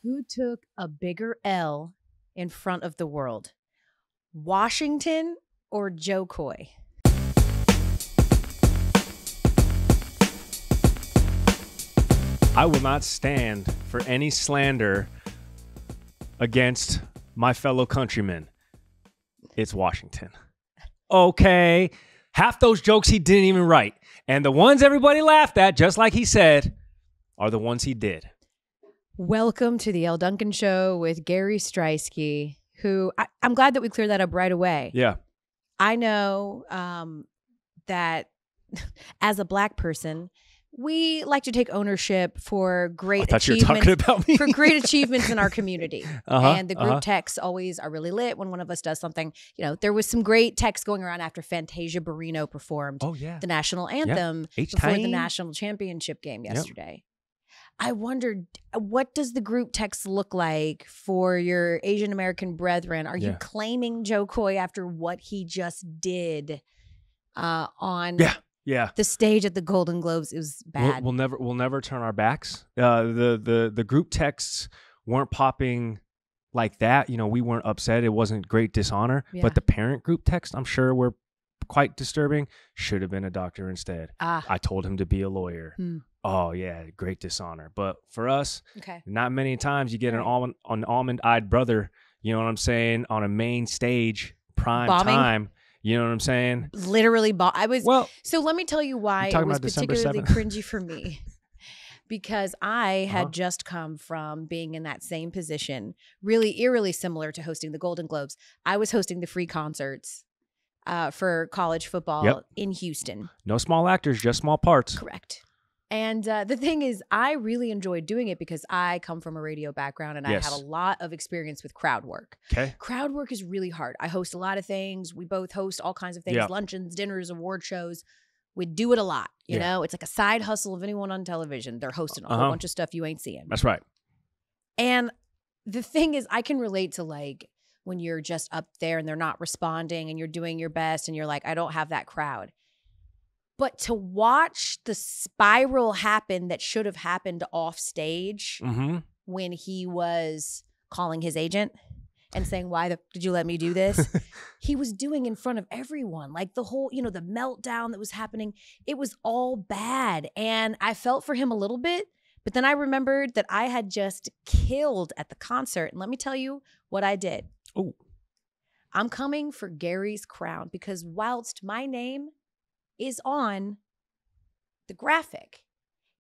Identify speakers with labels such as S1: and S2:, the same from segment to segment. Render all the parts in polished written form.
S1: Who took a bigger L in front of the world? Washington or Joe Coy?
S2: I will not stand for any slander against my fellow countrymen. It's Washington. Okay. Half those jokes he didn't even write. And the ones everybody laughed at, just like he said, are the ones he did.
S1: Welcome to the Elle Duncan Show with Gary Striewski, who I'm glad that we cleared that up right away.
S2: Yeah.
S1: I know that as a Black person, we like to take ownership for great achievements.
S2: You were talking about me.
S1: For great achievements in our community. And the group texts always are really lit when one of us does something. You know, there was some great text going around after Fantasia Barrino performed the national anthem before the national championship game yesterday. I wondered, what does the group text look like for your Asian American brethren? Are you claiming Joe Coy after what he just did on the stage at the Golden Globes? It was bad.
S2: We'll never turn our backs. The group texts weren't popping like that. You know, we weren't upset. It wasn't great dishonor. But the parent group text, I'm sure, were quite disturbing. Should have been a doctor instead. I told him to be a lawyer. Oh, yeah, great dishonor. But for us, not many times you get an almond-eyed brother, you know what I'm saying, on a main stage, prime time. You know what I'm saying?
S1: Literally, so let me tell you why it was particularly cringy for me. Because I had just come from being in that same position, really eerily similar to hosting the Golden Globes. I was hosting the free concerts for college football in Houston.
S2: No small actors, just small parts.
S1: Correct. And the thing is, I really enjoyed doing it because I come from a radio background and I have a lot of experience with crowd work. Crowd work is really hard. I host a lot of things. We both host all kinds of things, luncheons, dinners, award shows. We do it a lot. You know, it's like a side hustle of anyone on television. They're hosting a whole bunch of stuff you ain't seeing.
S2: That's right.
S1: And the thing is, I can relate to like when you're just up there and they're not responding and you're doing your best and you're like, I don't have that crowd. But to watch the spiral happen that should have happened off stage when he was calling his agent and saying, why did you let me do this? He was doing in front of everyone. Like the whole, you know, the meltdown that was happening, it was all bad. And I felt for him a little bit, but then I remembered that I had just killed at the concert. And let me tell you what I did.
S2: Oh,
S1: I'm coming for Gary's crown because whilst my name is on the graphic,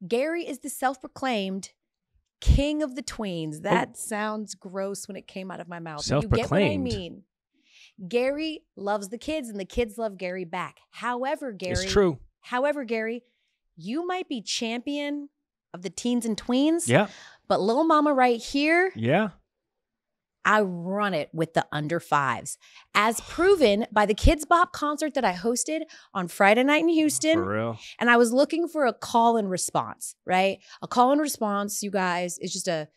S1: Gary is the self-proclaimed king of the tweens. That sounds gross when it came out of my mouth.
S2: Self-proclaimed.
S1: You get what I mean. Gary loves the kids and the kids love Gary back. However, Gary.
S2: It's true.
S1: However, Gary, you might be champion of the teens and tweens.
S2: Yeah.
S1: But little mama right here.
S2: Yeah.
S1: I run it with the under fives, as proven by the Kids Bop concert that I hosted on Friday night in Houston.
S2: For real.
S1: And I was looking for a call and response, right? A call and response, you guys, is just a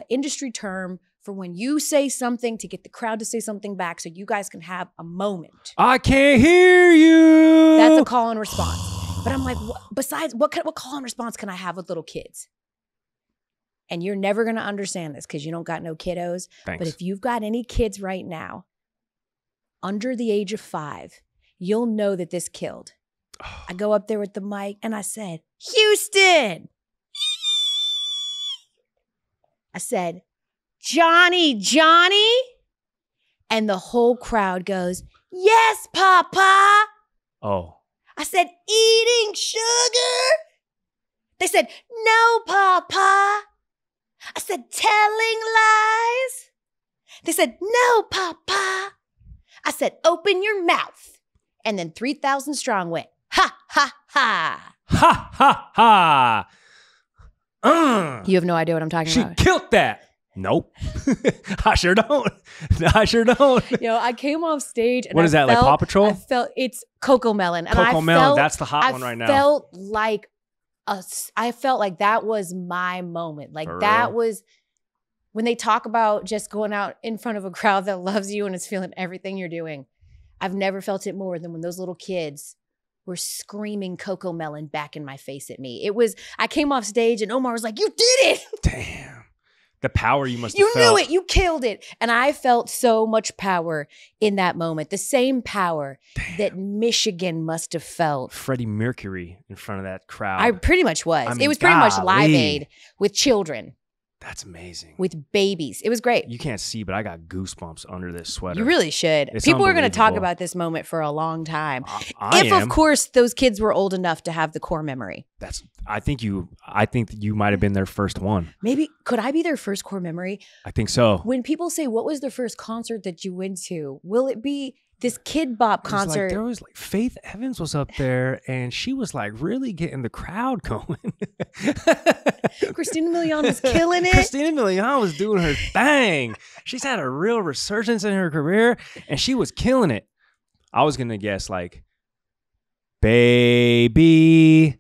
S1: industry term for when you say something to get the crowd to say something back so you guys can have a moment.
S2: I can't hear you.
S1: That's a call and response. But I'm like, besides, what call and response can I have with little kids? And you're never going to understand this because you don't got no kiddos.
S2: Thanks.
S1: But if you've got any kids right now under the age of 5, you'll know that this killed. I go up there with the mic and I said, Houston. I said, Johnny. And the whole crowd goes, yes, Papa.
S2: Oh.
S1: I said, eating sugar. They said, no, Papa. I said, telling lies. They said, no, Papa. I said, open your mouth. And then 3,000 strong went, ha, ha, ha.
S2: Ha, ha, ha.
S1: You have no idea what I'm talking about.
S2: She killed that. Nope. I sure don't.
S1: You know, I came off stage and
S2: what is that, like Paw Patrol?
S1: I felt it's Coco Melon. And
S2: Coco Melon, that's the hot one right now.
S1: I felt like that was my moment. Like that was when they talk about just going out in front of a crowd that loves you and is feeling everything you're doing. I've never felt it more than when those little kids were screaming Coco Melon back in my face at me. I came off stage and Omar was like, you did it.
S2: Damn. The power you must have
S1: You
S2: felt.
S1: knew it. You killed it. And I felt so much power in that moment. The same power that Michigan must have felt.
S2: Freddie Mercury in front of that crowd.
S1: I pretty much was.
S2: I mean,
S1: it was pretty much
S2: golly.
S1: Live Aid with children.
S2: That's amazing.
S1: With babies. It was great.
S2: You can't see, but I got goosebumps under this sweater.
S1: You really should.
S2: It's
S1: People are going to talk
S2: unbelievable.
S1: about this moment for a long time.
S2: I
S1: If,
S2: am.
S1: of course, those kids were old enough to have the core memory.
S2: I think you might have been their first one.
S1: Maybe, could I be their first core memory?
S2: I think so.
S1: When people say, what was the first concert that you went to? Will it be this Kid Bop concert?
S2: There was like Faith Evans was up there and she was like really getting the crowd going.
S1: Christina Milian was killing it.
S2: Christina Milian was doing her thing. She's had a real resurgence in her career and she was killing it. I was going to guess like, baby.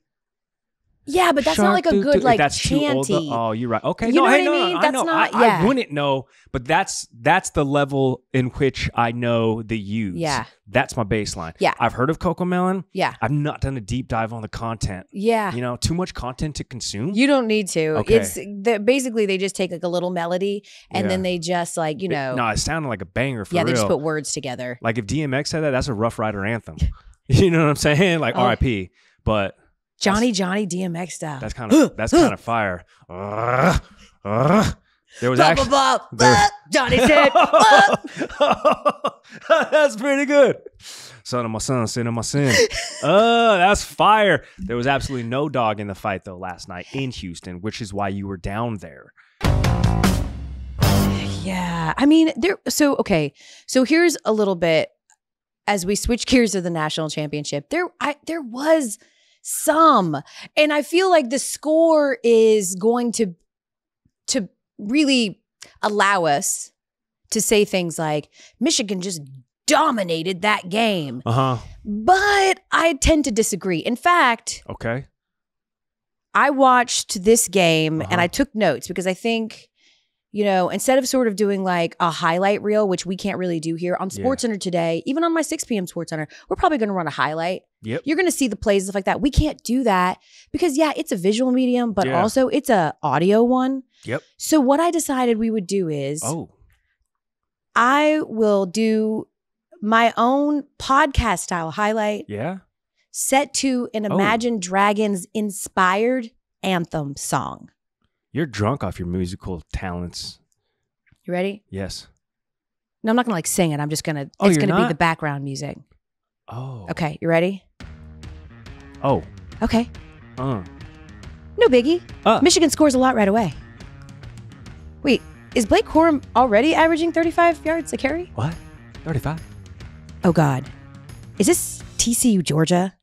S1: Yeah, but that's not like a good like
S2: that's
S1: chanty.
S2: Too old. Oh, you're right. Okay,
S1: You
S2: no,
S1: know
S2: hey,
S1: what I
S2: no,
S1: mean?
S2: I
S1: That's
S2: know.
S1: not-
S2: I
S1: yeah.
S2: wouldn't know, but that's the level in which I know the use.
S1: Yeah.
S2: That's my baseline.
S1: Yeah.
S2: I've heard of Coco Melon.
S1: Yeah.
S2: I've not done a deep dive on the content.
S1: Yeah.
S2: You know, too much content to consume.
S1: You don't need to.
S2: Okay.
S1: It's basically they just take like a little melody and then they just like, you know.
S2: No, it sounded like a banger for
S1: yeah,
S2: real.
S1: they just put words together.
S2: Like if DMX said that, that's a Rough Rider anthem. You know what I'm saying? Like
S1: Oh.
S2: R.I.P. But
S1: Johnny DMX style.
S2: that's kind of fire. There was actually
S1: Johnny said.
S2: That's pretty good. Son of my son, sin of my sin. That's fire. There was absolutely no dog in the fight though last night in Houston, which is why you were down there.
S1: Yeah. I mean, so here's a little bit as we switch gears to the national championship. There was some, and I feel like the score is going to really allow us to say things like Michigan just dominated that game. But I tend to disagree. In fact,
S2: okay,
S1: I watched this game and I took notes because I think, you know, instead of sort of doing like a highlight reel, which we can't really do here on SportsCenter today, even on my 6 p.m. SportsCenter, we're probably going to run a highlight.
S2: Yep.
S1: You're going to see the plays, stuff like that. We can't do that because, yeah, it's a visual medium, but also it's a audio one.
S2: Yep.
S1: So what I decided we would do is I will do my own podcast style highlight.
S2: Yeah.
S1: Set to an Imagine Dragons inspired anthem song.
S2: You're drunk off your musical talents.
S1: You ready?
S2: Yes.
S1: No, I'm not going to like sing it. I'm just going to,
S2: Oh,
S1: it's
S2: you're
S1: going to be
S2: not?
S1: the background music.
S2: Oh.
S1: Okay. You ready?
S2: Oh.
S1: Okay.
S2: Uh.
S1: No biggie. Michigan scores a lot right away. Wait, is Blake Corum already averaging 35 yards a carry?
S2: What? 35?
S1: Oh, God. Is this TCU, Georgia?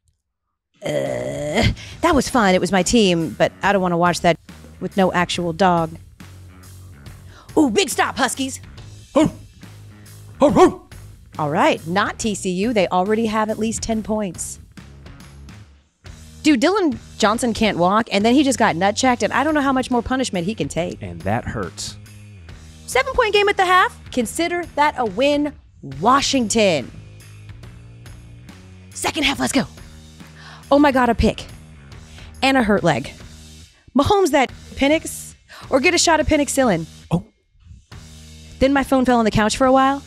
S1: That was fun. It was my team, but I don't want to watch that with no actual dog. Ooh, big stop, Huskies. All right, not TCU. They already have at least 10 points. Dude, Dylan Johnson can't walk, and then he just got nut checked, and I don't know how much more punishment he can take.
S2: And that hurts.
S1: 7-point game at the half. Consider that a win, Washington. Second half, let's go. Oh my God, a pick. And a hurt leg. Mahomes that Penix, or get a shot of penicillin.
S2: Oh.
S1: Then my phone fell on the couch for a while,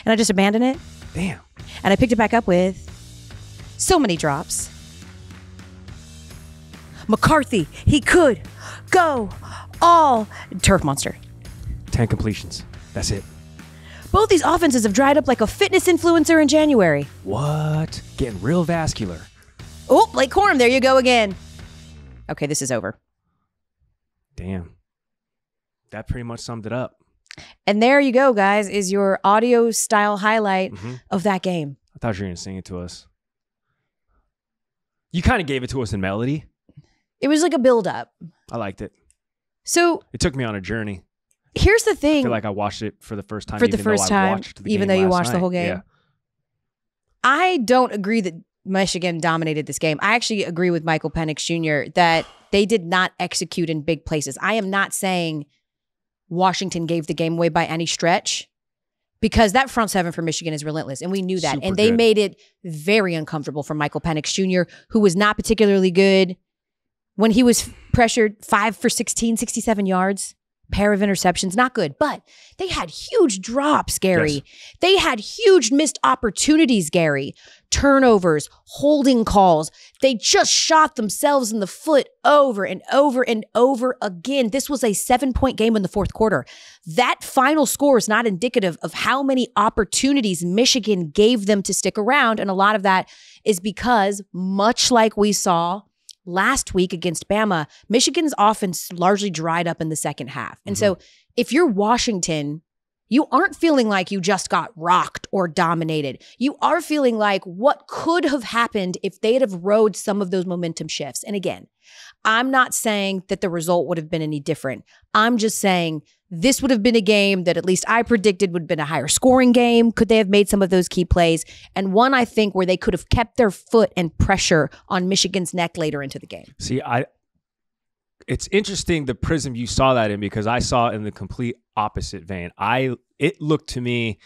S1: and I just abandoned it.
S2: Damn.
S1: And I picked it back up with so many drops. McCarthy, he could go all turf monster.
S2: 10 completions. That's it.
S1: Both these offenses have dried up like a fitness influencer in January.
S2: What? Getting real vascular.
S1: Oh, Blake Corum, there you go again. Okay, this is over.
S2: Damn. That pretty much summed it up.
S1: And there you go, guys, is your audio style highlight of that game.
S2: I thought you were going to sing it to us. You kind of gave it to us in melody.
S1: It was like a build-up.
S2: I liked it.
S1: So
S2: it took me on a journey.
S1: Here's the thing.
S2: I feel like I watched it for the first time.
S1: Even though you watched the whole game.
S2: Yeah.
S1: I don't agree that Michigan dominated this game. I actually agree with Michael Penix Jr. that they did not execute in big places. I am not saying Washington gave the game away by any stretch, because that front seven for Michigan is relentless, and we knew that. And they made it very uncomfortable for Michael Penix Jr., who was not particularly good when he was pressured. 5 for 16, 67 yards. pair of interceptions, not good, but they had huge drops, Gary.
S2: Yes.
S1: They had huge missed opportunities, Gary. Turnovers, holding calls. They just shot themselves in the foot over and over and over again. This was a 7-point game in the fourth quarter. That final score is not indicative of how many opportunities Michigan gave them to stick around. And a lot of that is because, much like we saw last week against Bama, Michigan's offense largely dried up in the second half. And so if you're Washington, you aren't feeling like you just got rocked or dominated. You are feeling like what could have happened if they'd have rode some of those momentum shifts. And again, I'm not saying that the result would have been any different. I'm just saying this would have been a game that at least I predicted would have been a higher scoring game. Could they have made some of those key plays? And one, I think, where they could have kept their foot and pressure on Michigan's neck later into the game.
S2: See, it's interesting the prism you saw that in, because I saw it in the complete opposite vein. It looked to me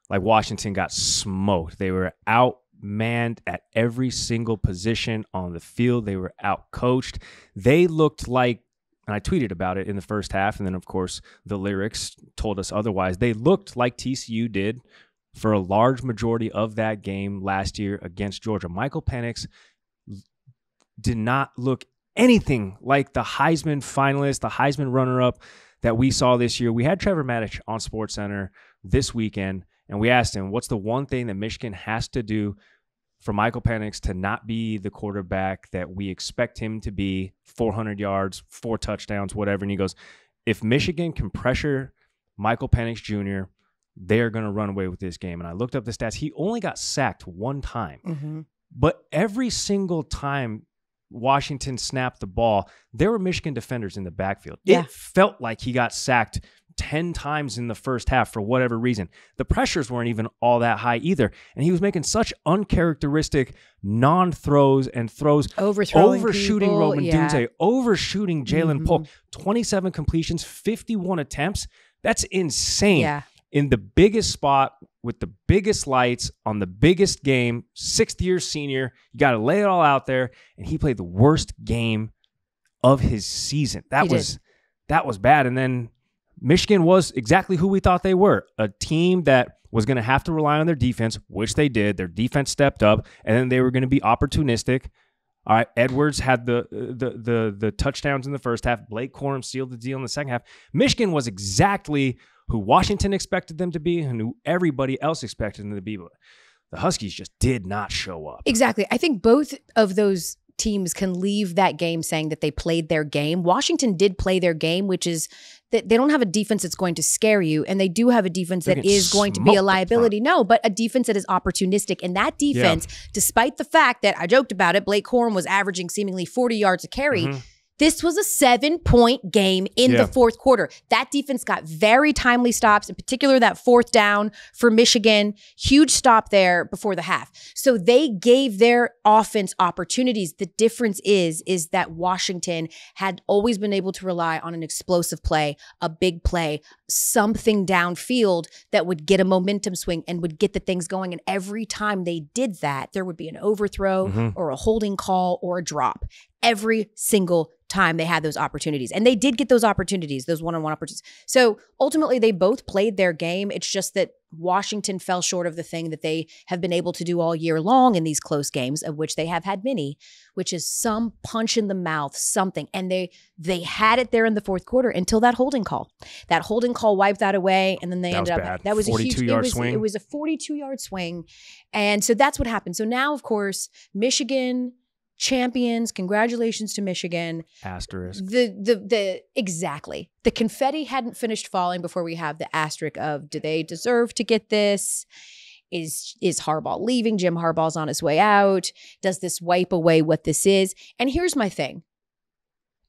S2: like Washington got smoked. They were outmanned at every single position on the field. They were outcoached. They looked like, and I tweeted about it in the first half, and then, of course, the lyrics told us otherwise. They looked like TCU did for a large majority of that game last year against Georgia. Michael Penix did not look anything like the Heisman finalist, the Heisman runner-up that we saw this year. We had Trevor Maddich on SportsCenter this weekend, and we asked him, what's the one thing that Michigan has to do for Michael Penix to not be the quarterback that we expect him to be, 400 yards, 4 touchdowns, whatever. And he goes, if Michigan can pressure Michael Penix Jr., they're going to run away with this game. And I looked up the stats. He only got sacked one time. But every single time Washington snapped the ball, there were Michigan defenders in the backfield.
S1: Yeah.
S2: It felt like he got sacked 10 times in the first half for whatever reason. The pressures weren't even all that high either. And he was making such uncharacteristic non-throws and throws. Overshooting
S1: people,
S2: Roman Dunze, overshooting Jalen Polk. 27 completions, 51 attempts. That's insane.
S1: Yeah.
S2: In the biggest spot with the biggest lights on the biggest game, 6th-year senior. You got to lay it all out there. And he played the worst game of his season. That was bad. And then Michigan was exactly who we thought they were, a team that was going to have to rely on their defense, which they did. Their defense stepped up, and then they were going to be opportunistic. All right, Edwards had the touchdowns in the first half. Blake Corum sealed the deal in the second half. Michigan was exactly who Washington expected them to be and who everybody else expected them to be. But the Huskies just did not show up.
S1: Exactly. I think both of those teams can leave that game saying that they played their game. Washington did play their game, which is that they don't have a defense that's going to scare you, and they do have a defense that is going to be a liability. No, but a defense that is opportunistic. And that defense, despite the fact that I joked about it, Blake Corum was averaging seemingly 40 yards a carry, this was a 7-point game in the fourth quarter. That defense got very timely stops, in particular that 4th down for Michigan. Huge stop there before the half. So they gave their offense opportunities. The difference is that Washington had always been able to rely on an explosive play, a big play, something downfield that would get a momentum swing and would get the things going. And every time they did that, there would be an overthrow or a holding call or a drop. Every single time they had those opportunities. And they did get those opportunities, those one-on-one opportunities. So ultimately, they both played their game. It's just that Washington fell short of the thing that they have been able to do all year long in these close games, of which they have had many, which is some punch in the mouth, something. And they had it there in the fourth quarter until that holding call. That holding call wiped that away, and then they ended up. That was a huge
S2: 42-yard swing.
S1: It was a 42-yard swing. And so that's what happened. So now, of course, Michigan champions. Congratulations to Michigan.
S2: Asterisk.
S1: Exactly. The confetti hadn't finished falling before we have the asterisk of, do they deserve to get this? Is Harbaugh leaving? Jim Harbaugh's on his way out. Does this wipe away what this is? And here's my thing.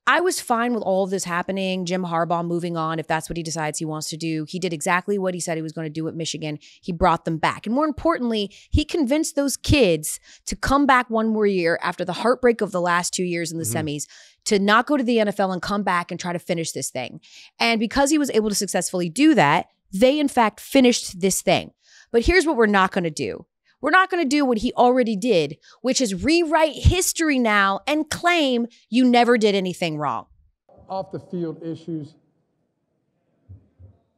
S1: I was fine with all of this happening. Jim Harbaugh moving on, if that's what he decides he wants to do. He did exactly what he said he was going to do at Michigan. He brought them back. And more importantly, he convinced those kids to come back one more year after the heartbreak of the last 2 years in the semis, to not go to the NFL and come back and try to finish this thing. And because he was able to successfully do that, they in fact finished this thing. But here's what we're not going to do. We're not going to do what he already did, which is rewrite history now and claim you never did anything wrong.
S3: Off the field issues,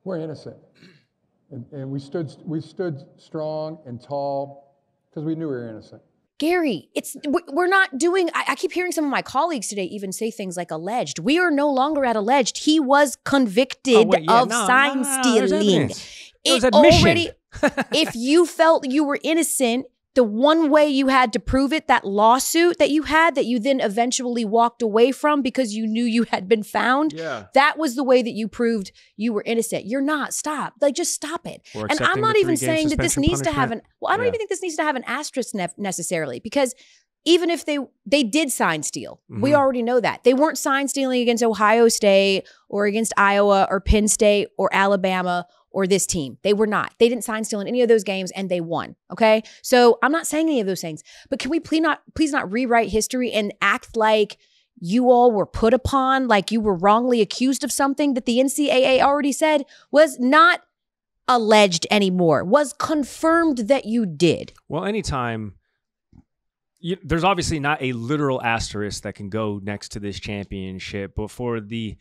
S3: We're innocent. And we stood strong and tall because we knew we were innocent.
S1: Gary, we're not doing, I keep hearing some of my colleagues today even say things like alleged. We are no longer at alleged. He was convicted of sign stealing.
S2: It was admission.
S1: If you felt you were innocent, the one way you had to prove it, that lawsuit that you had that you then eventually walked away from because you knew you had been found, that was the way that you proved you were innocent. You're not. Stop. Like, just stop it. And I'm not even saying that this needs to have I don't even think this needs to have an asterisk necessarily, because even if they did sign steal, we already know that. They weren't sign stealing against Ohio State or against Iowa or Penn State or Alabama or this team. They were not. They didn't sign steal in any of those games, and they won. Okay? So I'm not saying any of those things, but can we please not rewrite history and act like you all were put upon, like you were wrongly accused of something that the NCAA already said was not alleged anymore, was confirmed that you did.
S2: Well, anytime, there's obviously not a literal asterisk that can go next to this championship, but for the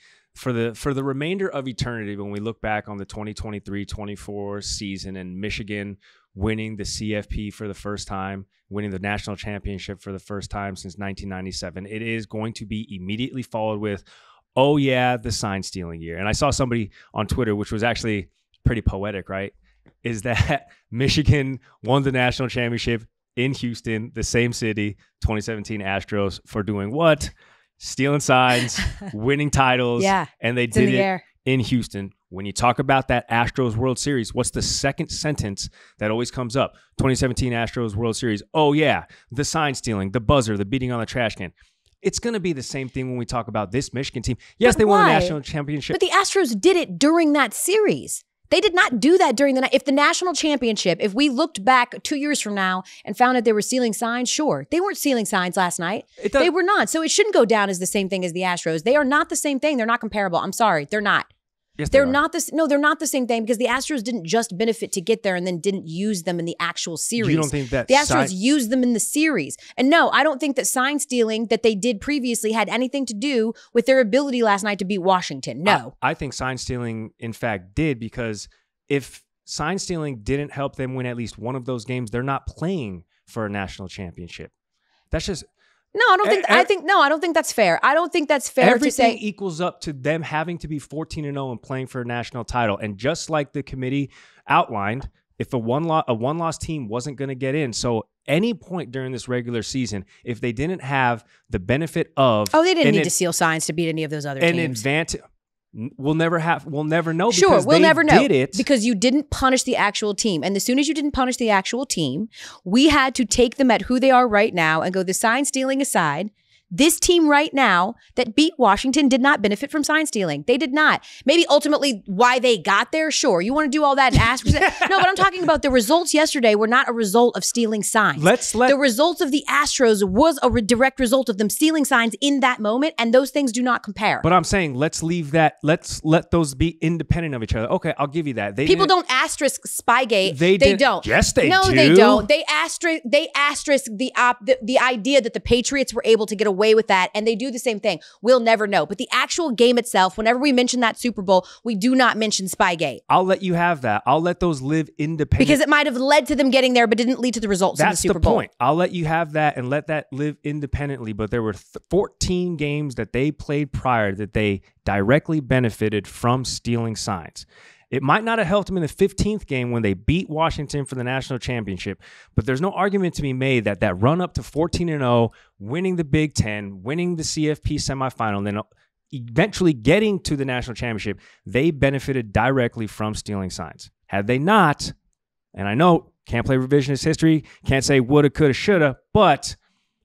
S2: remainder of eternity, when we look back on the 2023-24 season and Michigan winning the CFP for the first time, winning the national championship for the first time since 1997, it is going to be immediately followed with, oh yeah, the sign stealing year. And I saw somebody on Twitter, which was actually pretty poetic, right? Is that Michigan won the national championship in Houston, the same city, 2017 Astros, for doing what? Stealing signs, winning titles, and they did it in Houston. When you talk about that Astros World Series, what's the second sentence that always comes up? 2017 Astros World Series. Oh, yeah, the sign stealing, the buzzer, the beating on the trash can. It's going to be the same thing when we talk about this Michigan team. Yes, they won the national championship.
S1: But the Astros did it during that series. They did not do that during the night. If the national championship, if we looked back 2 years from now and found that they were stealing signs, sure. They weren't stealing signs last night. They were not. So it shouldn't go down as the same thing as the Astros. They are not the same thing. They're not comparable. I'm sorry. They're not.
S2: Yes,
S1: they're not this. No, they're not the same thing, because the Astros didn't just benefit to get there and then didn't use them in the actual series.
S2: You don't think that
S1: the Astros used them in the series? And no, I don't think that sign stealing that they did previously had anything to do with their ability last night to beat Washington. No,
S2: I think sign stealing, in fact, did, because if sign stealing didn't help them win at least one of those games, they're not playing for a national championship. That's just.
S1: No, I don't think. I don't think that's fair. I don't think that's fair to say.
S2: Everything equals up to them having to be 14-0 and playing for a national title. And just like the committee outlined, if a one-loss team wasn't going to get in, so any point during this regular season, if they didn't have the benefit of,
S1: they didn't need to steal signs to beat any of those other teams.
S2: An advantage. We'll never know.
S1: Sure,
S2: because
S1: we'll never know
S2: did it.
S1: because you didn't punish the actual team. And as soon as you didn't punish the actual team, we had to take them at who they are right now and go, the sign stealing aside, this team right now that beat Washington did not benefit from sign stealing. They did not. Maybe ultimately why they got there, sure. You want to do all that and ask? No, but I'm talking about the results yesterday were not a result of stealing signs. The results of the Astros was a direct result of them stealing signs in that moment, and those things do not compare.
S2: But I'm saying let's leave that. Let's let those be independent of each other. Okay, I'll give you that.
S1: People don't asterisk Spygate. They don't.
S2: Yes, they do.
S1: No, they don't. They asterisk the idea that the Patriots were able to get away with that, and they do the same thing. We'll never know. But the actual game itself, whenever we mention that Super Bowl, we do not mention Spygate.
S2: I'll let you have that. I'll let those live independent.
S1: Because it might have led to them getting there, but didn't lead to the results in the Super Bowl.
S2: That's the point. I'll let you have that and let that live independently. But there were 14 games that they played prior that they directly benefited from stealing signs. It might not have helped them in the 15th game when they beat Washington for the national championship, but there's no argument to be made that that run up to 14-0, winning the Big Ten, winning the CFP semifinal, and then eventually getting to the national championship, they benefited directly from stealing signs. Had they not, and I know can't play revisionist history, can't say woulda, coulda, shoulda, but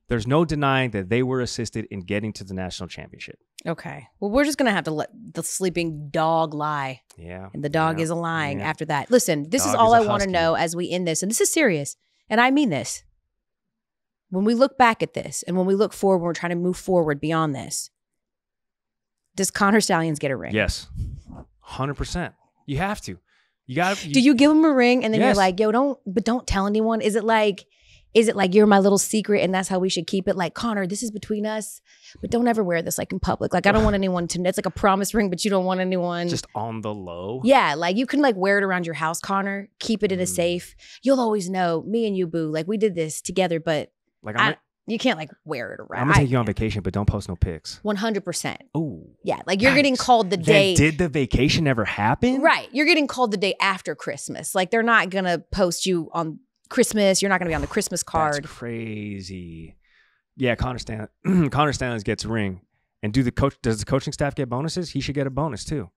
S2: there's no denying that they were assisted in getting to the national championship.
S1: Okay. Well, we're just going to have to let the sleeping dog lie.
S2: Yeah.
S1: And the dog is lying after that. Listen, this is all I want to know as we end this. And this is serious. And I mean this. When we look back at this and when we look forward, when we're trying to move forward beyond this, does Connor Stallions get a ring?
S2: Yes. 100%. You have to. You got to.
S1: Do you give him a ring and then you're like, yo, don't tell anyone? Is it like Is it like you're my little secret and that's how we should keep it? Like, Connor, this is between us, but don't ever wear this like in public. Like, I don't want anyone to, it's like a promise ring, but you don't want anyone.
S2: Just on the low.
S1: Yeah, like you can like wear it around your house, Connor. Keep it in a safe. You'll always know, me and you, boo, like we did this together, but
S2: like
S1: you can't like wear it around.
S2: I'm gonna take you on vacation, but don't post no pics.
S1: 100%.
S2: Oh.
S1: Yeah, like you're getting called the day.
S2: Did the vacation ever happen?
S1: Right. You're getting called the day after Christmas. Like they're not gonna post you on Christmas. You're not gonna be on the Christmas card.
S2: That's crazy. Yeah, Connor Stanley gets a ring. And does the coaching staff get bonuses? He should get a bonus too.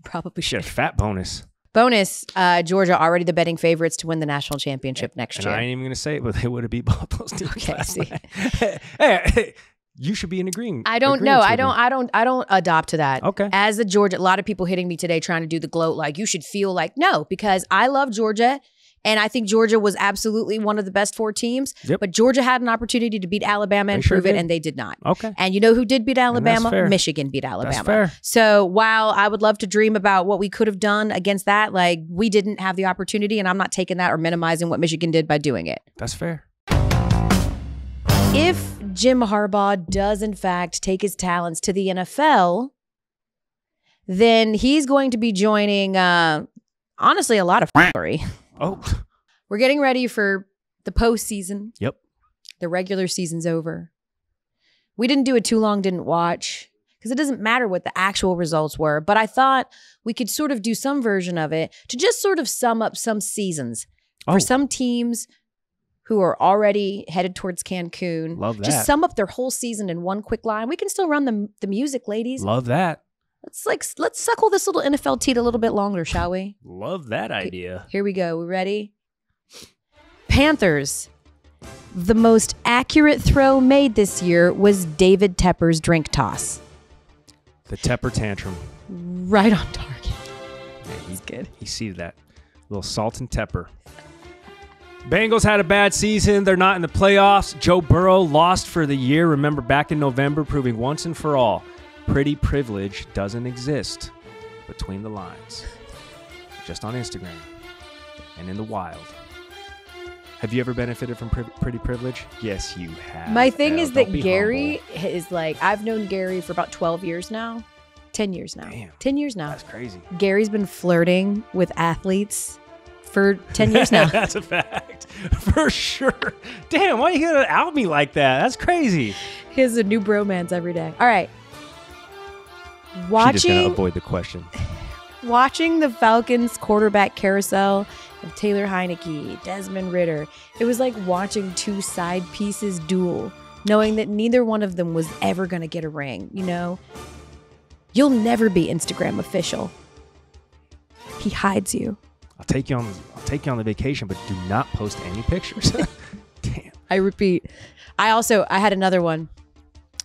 S1: Probably
S2: Should
S1: should.
S2: a fat bonus.
S1: Bonus, Georgia already the betting favorites to win the national championship next year.
S2: I ain't even gonna say it, but they would have beat both those teams last
S1: see.
S2: night. Hey, you should be in agreement.
S1: I don't know. I don't adopt to that.
S2: Okay.
S1: As a Georgia, a lot of people hitting me today trying to do the gloat, like you should feel like, no, because I love Georgia. And I think Georgia was absolutely one of the best 4 teams.
S2: Yep.
S1: But Georgia had an opportunity to beat Alabama and prove it, and they did not.
S2: Okay.
S1: And you know who did beat Alabama?
S2: fair.
S1: Michigan beat Alabama.
S2: That's fair.
S1: So while I would love to dream about what we could have done against that, like we didn't have the opportunity, and I'm not taking that or minimizing what Michigan did by doing it.
S2: That's fair.
S1: If Jim Harbaugh does in fact take his talents to the NFL, then he's going to be joining, honestly, a lot of f***ery.
S2: Oh.
S1: We're getting ready for the postseason.
S2: Yep.
S1: The regular season's over. We didn't do it too long, didn't watch, because it doesn't matter what the actual results were. But I thought we could sort of do some version of it to just sort of sum up some seasons for some teams who are already headed towards Cancun.
S2: Love that.
S1: Just sum up their whole season in one quick line. We can still run the music, ladies.
S2: Love that.
S1: Let's suckle this little NFL teat a little bit longer, shall we?
S2: Love that idea.
S1: Here we go. We ready? Panthers. The most accurate throw made this year was David Tepper's drink toss.
S2: The Tepper tantrum.
S1: Right on target.
S2: Yeah,
S1: That's good.
S2: He seeded that. A little salt and Tepper. Bengals had a bad season. They're not in the playoffs. Joe Burrow lost for the year. Remember back in November, proving once and for all, pretty privilege doesn't exist between the lines. Just on Instagram and in the wild. Have you ever benefited from pretty privilege? Yes, you have.
S1: My thing is that Gary
S2: humble.
S1: is like, I've known Gary for about 12 years now. 10 years now.
S2: Damn.
S1: 10 years now.
S2: That's crazy.
S1: Gary's been flirting with athletes for 10 years now.
S2: That's a fact. For sure. Damn, why are you going to out me like that? That's crazy.
S1: He has a new bromance every day. All right.
S2: She's just going to avoid the question.
S1: Watching the Falcons quarterback carousel of Taylor Heineke, Desmond Ridder, it was like watching 2 side pieces duel, knowing that neither one of them was ever going to get a ring, you know? You'll never be Instagram official. He hides you.
S2: I'll take you on the vacation, but do not post any pictures. Damn.
S1: I repeat. I had another one.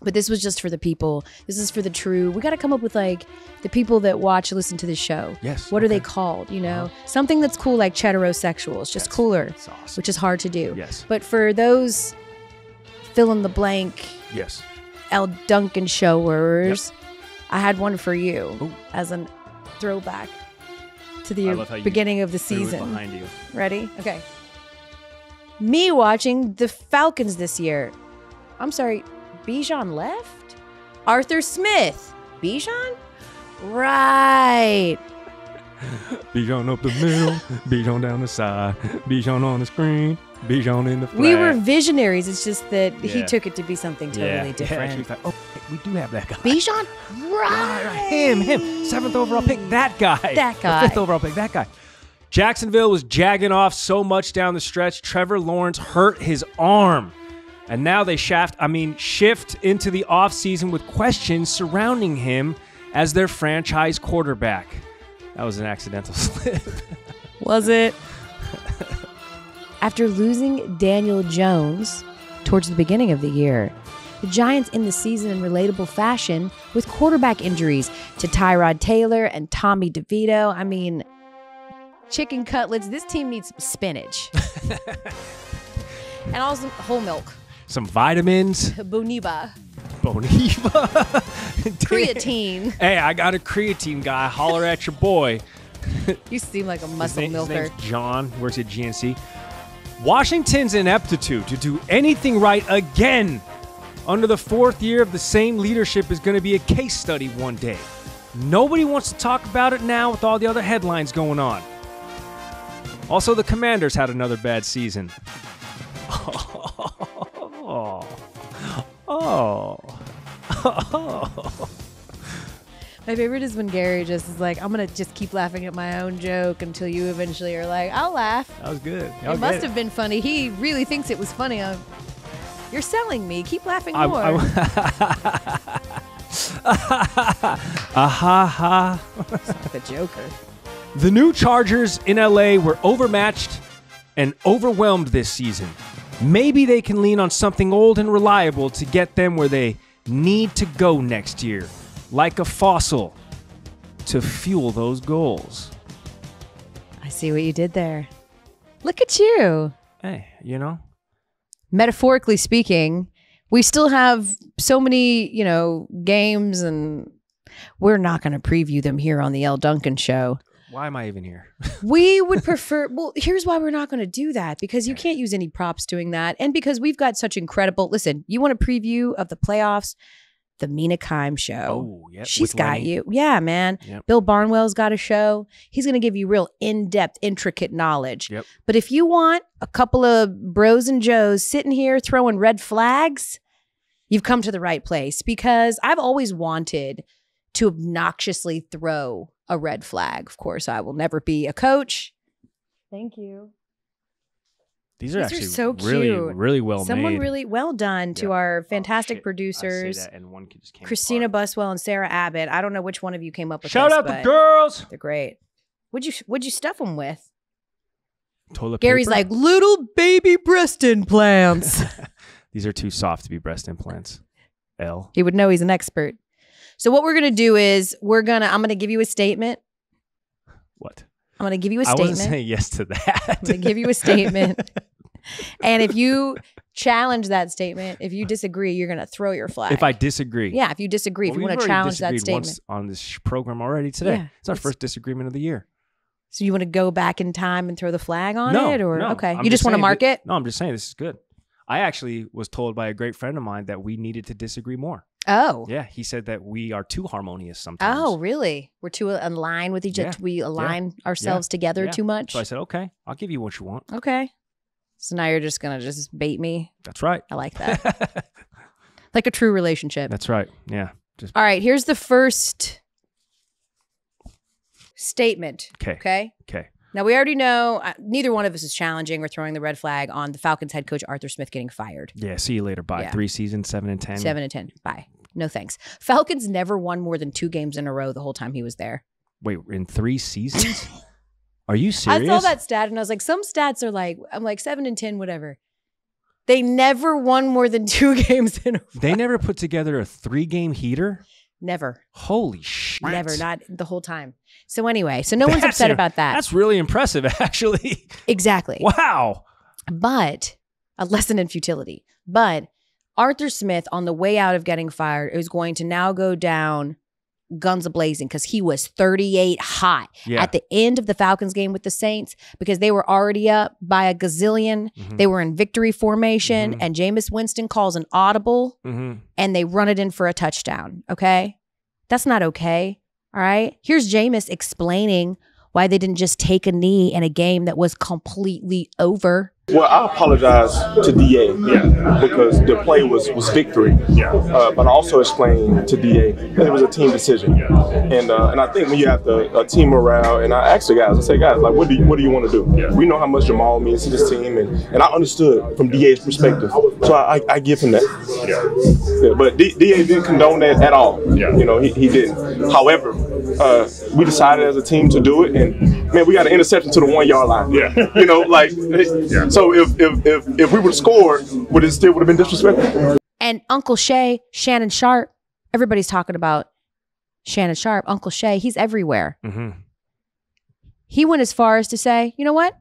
S1: But this was just for the people. This is for the true. We got to come up with like the people that watch, listen to the show.
S2: Yes.
S1: What are they called? You know, something that's cool like heterosexuals, just cooler,
S2: awesome.
S1: which is hard to do.
S2: Yes.
S1: But for those fill in the blank,
S2: Yes.
S1: Elle Duncan showers,
S2: Yep.
S1: I had one for you
S2: Ooh.
S1: as a throwback to
S2: I
S1: the
S2: love how you
S1: beginning of the
S2: threw it
S1: season.
S2: behind you.
S1: Ready? Okay. Me watching the Falcons this year. I'm sorry. Bijan left? Arthur Smith. Bijan? Right.
S2: Bijan up the middle, Bijan down the side, Bijan on the screen, Bijan in the flat.
S1: We were visionaries. It's just that he
S2: Yeah.
S1: took it to be something totally different.
S2: Yeah, we do have that guy.
S1: Bijan? Right.
S2: Him. 7th overall pick, that guy.
S1: That guy.
S2: 5th overall pick, that guy. Jacksonville was jagging off so much down the stretch. Trevor Lawrence hurt his arm. And now they shift into the offseason with questions surrounding him as their franchise quarterback. That was an accidental slip.
S1: Was it? After losing Daniel Jones towards the beginning of the year, the Giants end the season in relatable fashion with quarterback injuries to Tyrod Taylor and Tommy DeVito. I mean, chicken cutlets. This team needs spinach. And also whole milk.
S2: Some vitamins.
S1: Boniva. Creatine.
S2: Hey, I got a creatine guy. Holler at your boy.
S1: You seem like a muscle
S2: His
S1: milker.
S2: name's John. Works at GNC. Washington's ineptitude to do anything right again under the fourth year of the same leadership is going to be a case study one day. Nobody wants to talk about it now with all the other headlines going on. Also, the Commanders had another bad season.
S1: My favorite is when Gary just is like, I'm going to just keep laughing at my own joke until you eventually are like, I'll laugh.
S2: That was good.
S1: It must have been funny. He really thinks it was funny. You're selling me. Keep laughing more.
S2: Ha.
S1: It's like a joker.
S2: The new Chargers in LA were overmatched and overwhelmed this season. Maybe they can lean on something old and reliable to get them where they need to go next year, like a fossil, to fuel those goals.
S1: I see what you did there. Look at you.
S2: Hey, you know.
S1: Metaphorically speaking, we still have so many, games, and we're not going to preview them here on the Elle Duncan Show.
S2: Why am I even here?
S1: We would prefer, well, here's why we're not going to do that, because you can't use any props doing that. And because we've got such incredible, listen, you want a preview of the playoffs? The Mina Kimes Show.
S2: Oh, yeah.
S1: She's got you. Yeah, man.
S2: Yep.
S1: Bill Barnwell's got a show. He's going to give you real in-depth, intricate knowledge.
S2: Yep.
S1: But if you want a couple of bros and joes sitting here throwing red flags, you've come to the right place, because I've always wanted to obnoxiously throw a red flag. Of course, I will never be a coach. Thank you.
S2: These are actually
S1: so
S2: really,
S1: cute.
S2: really well made.
S1: Someone really well done to our fantastic
S2: I
S1: producers,
S2: say that and one just came
S1: Christina
S2: apart.
S1: Buswell and Sarah Abbott. I don't know which one of you came up with
S2: Shout
S1: this,
S2: out the
S1: but
S2: girls.
S1: they're great. What'd you stuff them with?
S2: Toilet
S1: Gary's
S2: paper?
S1: like, little baby breast implants.
S2: These are too soft to be breast implants. Elle.
S1: He would know, he's an expert. So what we're going to do is I'm going to give you a statement.
S2: What?
S1: I'm going to give you a
S2: I
S1: statement.
S2: wasn't saying yes to that.
S1: I'm going to give you a statement. And if you challenge that statement, if you disagree, you're going to throw your flag.
S2: If I disagree.
S1: Yeah, if you disagree, if you want to challenge that statement.
S2: Once on this program already today.
S1: Yeah,
S2: it's our first disagreement of the year.
S1: So you want to go back in time and throw the flag on
S2: No,
S1: it? Or
S2: no.
S1: okay.
S2: I'm
S1: You just want to
S2: saying
S1: mark it?
S2: No, I'm just saying this is good. I actually was told by a great friend of mine that we needed to disagree more.
S1: Oh.
S2: Yeah, he said that we are too harmonious sometimes.
S1: Oh, really? We're too aligned with each other. We align ourselves together too much.
S2: So I said, okay, I'll give you what you want.
S1: Okay. So now you're just going to just bait me.
S2: That's right.
S1: I like that. Like a true relationship.
S2: That's right. Yeah.
S1: All right. Here's the first statement.
S2: Okay.
S1: Now, we already know neither one of us is challenging or throwing the red flag on the Falcons head coach Arthur Smith getting fired.
S2: Yeah. See you later. Bye.
S1: Yeah.
S2: 3 seasons, 7-10.
S1: 7-10. Bye. No thanks. Falcons never won more than 2 games in a row the whole time he was there.
S2: Wait, in 3 seasons? Are you serious?
S1: I saw that stat and I was like, some stats are like, I'm like 7-10, whatever. They never won more than 2 games in a row.
S2: They never put together a 3-game heater?
S1: Never.
S2: Holy shit.
S1: Never, not the whole time. So anyway, so no one's upset about that.
S2: That's really impressive, actually.
S1: Exactly.
S2: Wow.
S1: But a lesson in futility. But Arthur Smith, on the way out of getting fired, is going to now go down guns a-blazing because he was 38 hot at the end of the Falcons game with the Saints because they were already up by a gazillion. Mm-hmm. They were in victory formation, and Jameis Winston calls an audible, and they run it in for a touchdown. Okay? That's not okay. All right? Here's Jameis explaining why they didn't just take a knee in a game that was completely over.
S4: Well, I apologize to DA because the play was victory. But I also explained to DA that it was a team decision. And I think when you have a team morale, and I asked the guys, I say, guys, like, what do you want to do? We know how much Jamal means to this team, and I understood from DA's perspective. So I give him that. But DA didn't condone that at all. You know, he didn't. However, we decided as a team to do it, and man, we got an interception to the 1-yard line. You know, like. So if we would have scored, would it still would have been disrespectful?
S1: And Uncle Shay, Shannon Sharp, everybody's talking about Shannon Sharp. Uncle Shay, he's everywhere. He went as far as to say, you know what?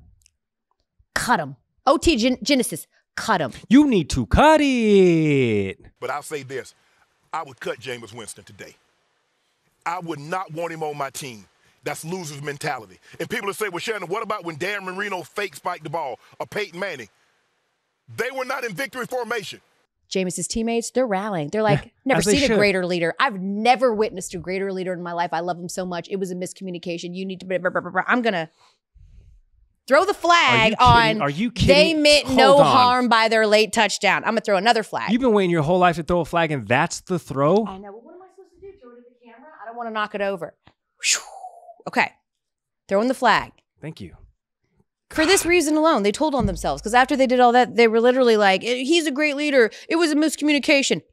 S1: Cut him. OT Genesis, cut him.
S2: You need to cut it.
S5: But I'll say this. I would cut Jameis Winston today. I would not want him on my team. That's loser's mentality. And people will say, well, Shannon, what about when Dan Marino fake spiked the ball or Peyton Manning? They were not in victory formation. Jameis's teammates, they're rallying. They're like, never seen a greater leader. I've never witnessed a greater leader in my life. I love him so much. It was a miscommunication. You need to, I'm going to throw the flag on. Are you kidding? They meant no harm by their late touchdown. I'm going to throw another flag.
S2: You've been waiting your whole life to throw a flag, and that's the throw?
S5: I know. Well, what am I supposed to do? Throw it at the camera? I don't want to knock it over. Okay. Throwing the flag.
S2: Thank you.
S5: For this reason alone, they told on themselves. Because after they did all that, they were literally like, he's a great leader. It was a miscommunication. ...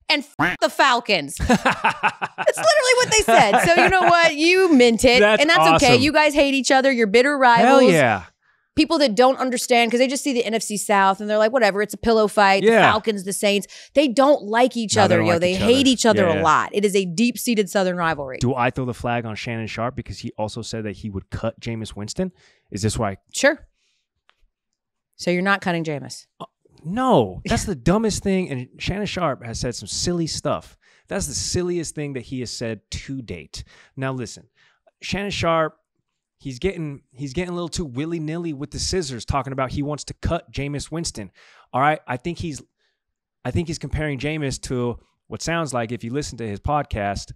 S5: And the Falcons. That's literally what they said. So you know what? You meant it. And that's awesome. Okay. You guys hate each other. You're bitter rivals.
S2: Hell yeah.
S5: People that don't understand, because they just see the NFC South and they're like, whatever, it's a pillow fight. Yeah. The Falcons, the Saints. They don't like each other, yo. They hate each other a lot. It is a deep-seated Southern rivalry.
S2: Do I throw the flag on Shannon Sharp because he also said that he would cut Jameis Winston? Is this why?
S5: Sure. So you're not cutting Jameis?
S2: No. That's the dumbest thing. And Shannon Sharp has said some silly stuff. That's the silliest thing that he has said to date. Now listen, Shannon Sharp, he's getting a little too willy-nilly with the scissors, talking about he wants to cut Jameis Winston. All right, I think he's comparing Jameis to what sounds like, if you listen to his podcast,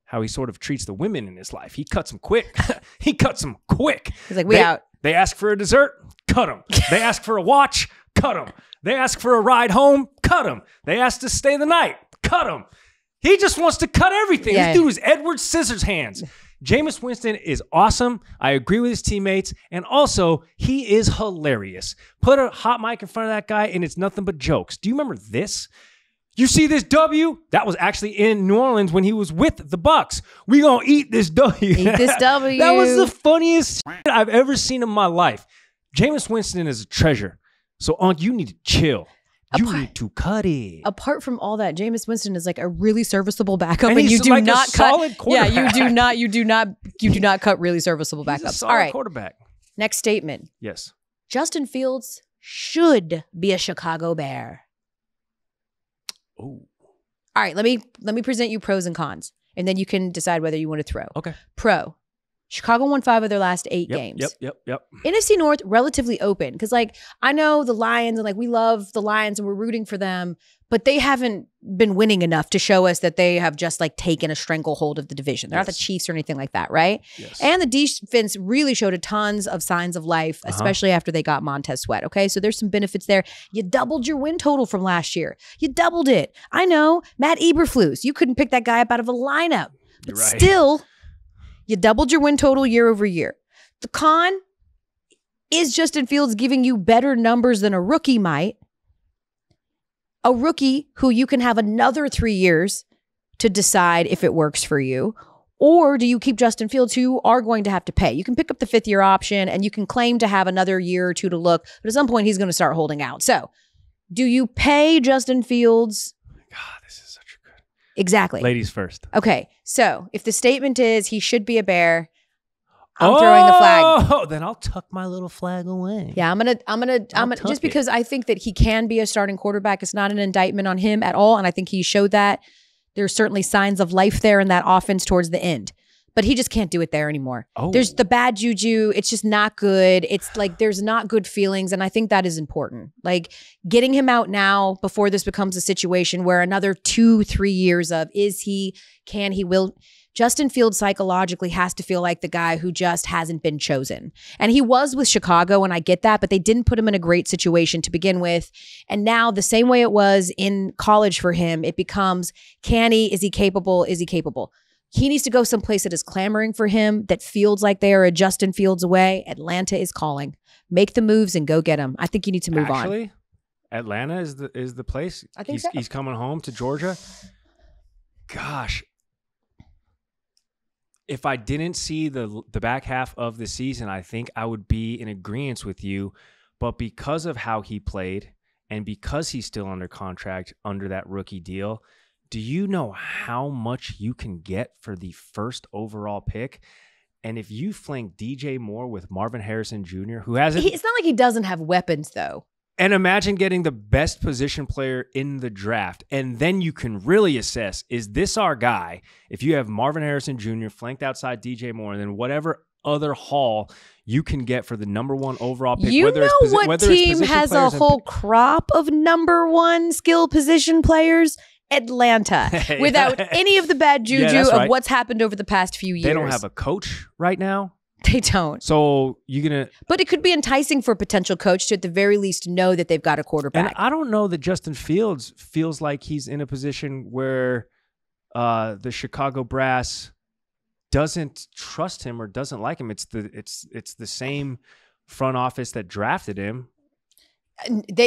S2: how he sort of treats the women in his life. He cuts them quick. He cuts them quick.
S5: He's like, we out.
S2: They ask for a dessert, cut them. They ask for a watch, cut them. They ask for a ride home, cut them. They ask to stay the night, cut them. He just wants to cut everything. Yeah. This dude is Edward Scissorhands. Jameis Winston is awesome. I agree with his teammates. And also, he is hilarious. Put a hot mic in front of that guy, and it's nothing but jokes. Do you remember this? You see this W? That was actually in New Orleans when he was with the Bucs. We gonna eat this W.
S5: Eat this W.
S2: That was the funniest shit I've ever seen in my life. Jameis Winston is a treasure. So, you need to chill. You need to cut it.
S5: Apart from all that, Jameis Winston is like a really serviceable backup, and
S2: you
S5: do
S2: like
S5: not cut.
S2: Yeah,
S5: you do not cut really serviceable backups.
S2: He's a solid
S5: all right,
S2: quarterback.
S5: Next statement.
S2: Yes.
S5: Justin Fields should be a Chicago Bear.
S2: Oh.
S5: All right, let me present you pros and cons, and then you can decide whether you want to throw.
S2: Okay.
S5: Pro. Chicago won 5 of their last 8 games.
S2: Yep.
S5: NFC North, relatively open. Because, I know the Lions, and, we love the Lions, and we're rooting for them. But they haven't been winning enough to show us that they have just, taken a stranglehold of the division. They're not the Chiefs or anything like that, right?
S2: Yes.
S5: And the defense really showed a tons of signs of life, especially after they got Montez Sweat, okay? So there's some benefits there. You doubled your win total from last year. You doubled it. I know. Matt Eberflus. You couldn't pick that guy up out of a lineup. But still... You doubled your win total year over year. The con is Justin Fields giving you better numbers than a rookie might. A rookie who you can have another 3 years to decide if it works for you. Or do you keep Justin Fields, who are going to have to pay? You can pick up the 5th-year option and you can claim to have another year or 2 to look. But at some point, he's going to start holding out. So do you pay Justin Fields?
S2: God, this is such a good...
S5: Exactly.
S2: Ladies first.
S5: Okay. So if the statement is he should be a Bear, I'm throwing the flag.
S2: Oh, then I'll tuck my little flag away.
S5: Yeah, I'm gonna just because I think that he can be a starting quarterback. It's not an indictment on him at all, and I think he showed that. There's certainly signs of life there in that offense towards the end, but he just can't do it there anymore.
S2: Oh.
S5: There's the bad juju. It's just not good. It's there's not good feelings, and I think that is important. Getting him out now before this becomes a situation where another 2-3 years of is he, can he, will. Justin Fields psychologically has to feel like the guy who just hasn't been chosen. And he was with Chicago, and I get that, but they didn't put him in a great situation to begin with. And now the same way it was in college for him, it becomes, can he, is he capable, is he capable? He needs to go someplace that is clamoring for him, that feels like they are a Justin Fields away. Atlanta is calling. Make the moves and go get him. I think you need to move on.
S2: Actually, Atlanta is the place.
S5: I think so.
S2: He's coming home to Georgia. Gosh. If I didn't see the back half of the season, I think I would be in agreement with you. But because of how he played and because he's still under contract under that rookie deal, do you know how much you can get for the first overall pick? And if you flank DJ Moore with Marvin Harrison Jr., who hasn't...
S5: It's not like he doesn't have weapons, though.
S2: And imagine getting the best position player in the draft. And then you can really assess, is this our guy? If you have Marvin Harrison Jr. flanked outside DJ Moore, and then whatever other haul you can get for the number 1 overall pick.
S5: You know what team has a whole crop of number 1 skill position players? Atlanta. Without any of the bad juju of what's happened over the past few years.
S2: They don't have a coach right now.
S5: They don't.
S2: So you're going to...
S5: But it could be enticing for a potential coach to at the very least know that they've got a quarterback.
S2: And I don't know that Justin Fields feels like he's in a position where the Chicago Brass doesn't trust him or doesn't like him. It's the same front office that drafted him.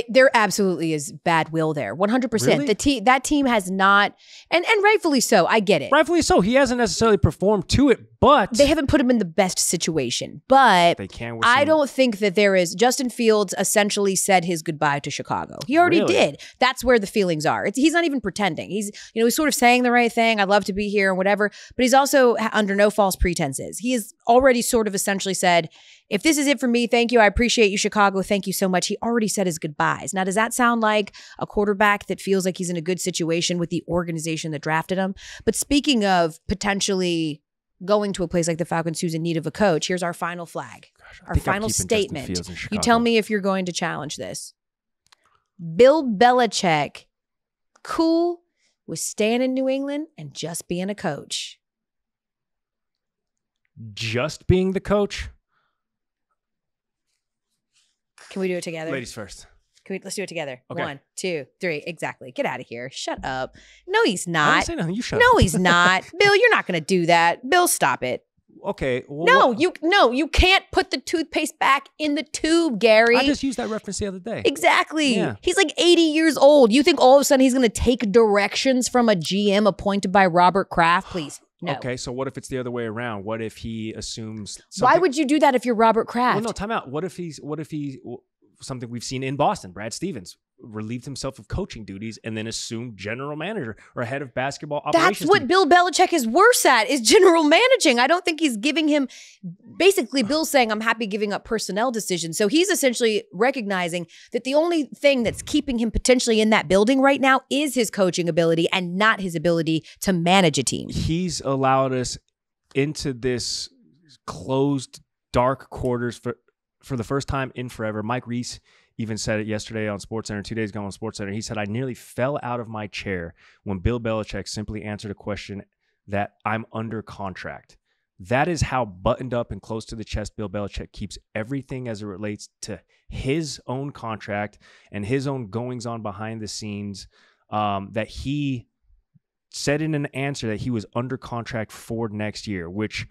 S5: There absolutely is bad will there. 100%.
S2: Really?
S5: That team has not, and rightfully so. I get it.
S2: Rightfully so. He hasn't necessarily performed to it, but
S5: they haven't put him in the best situation. But
S2: they can.
S5: I don't think that there is. Justin Fields essentially said his goodbye to Chicago. He already did. That's where the feelings are. He's not even pretending. He's sort of saying the right thing. I'd love to be here and whatever. But he's also under no false pretenses. He has already sort of essentially said, if this is it for me, thank you. I appreciate you, Chicago. Thank you so much. He already said his goodbyes. Now, does that sound like a quarterback that feels like he's in a good situation with the organization that drafted him? But speaking of potentially going to a place like the Falcons who's in need of a coach, here's our final flag, our final statement. You tell me if you're going to challenge this. Bill Belichick, cool with staying in New England and just being a coach.
S2: Just being the coach?
S5: Can we do it together?
S2: Ladies first.
S5: Let's do it together.
S2: Okay.
S5: 1, 2, 3. Exactly. Get out of here. Shut up. No, he's not.
S2: I didn't say nothing. You shut
S5: No,
S2: up.
S5: he's not. Bill, you're not going to do that. Bill, stop it.
S2: Okay. Well,
S5: You can't put the toothpaste back in the tube, Gary.
S2: I just used that reference the other day.
S5: Exactly.
S2: Yeah.
S5: He's like 80 years old. You think all of a sudden he's going to take directions from a GM appointed by Robert Kraft? Please. No.
S2: Okay, so what if it's the other way around? What if he assumes something?
S5: Why would you do that if you're Robert Kraft?
S2: Well, no, time out. What if he something we've seen in Boston, Brad Stevens relieved himself of coaching duties and then assumed general manager or head of basketball operations.
S5: That's what Bill Belichick is worse at, is general managing. I don't think he's giving him, basically Bill's saying, I'm happy giving up personnel decisions. So he's essentially recognizing that the only thing that's keeping him potentially in that building right now is his coaching ability and not his ability to manage a team.
S2: He's allowed us into this closed, dark quarters for the first time in forever. Mike Reese even said it yesterday on SportsCenter, 2 days ago on SportsCenter. He said, I nearly fell out of my chair when Bill Belichick simply answered a question that I'm under contract. That is how buttoned up and close to the chest Bill Belichick keeps everything as it relates to his own contract and his own goings on behind the scenes, that he said in an answer that he was under contract for next year, which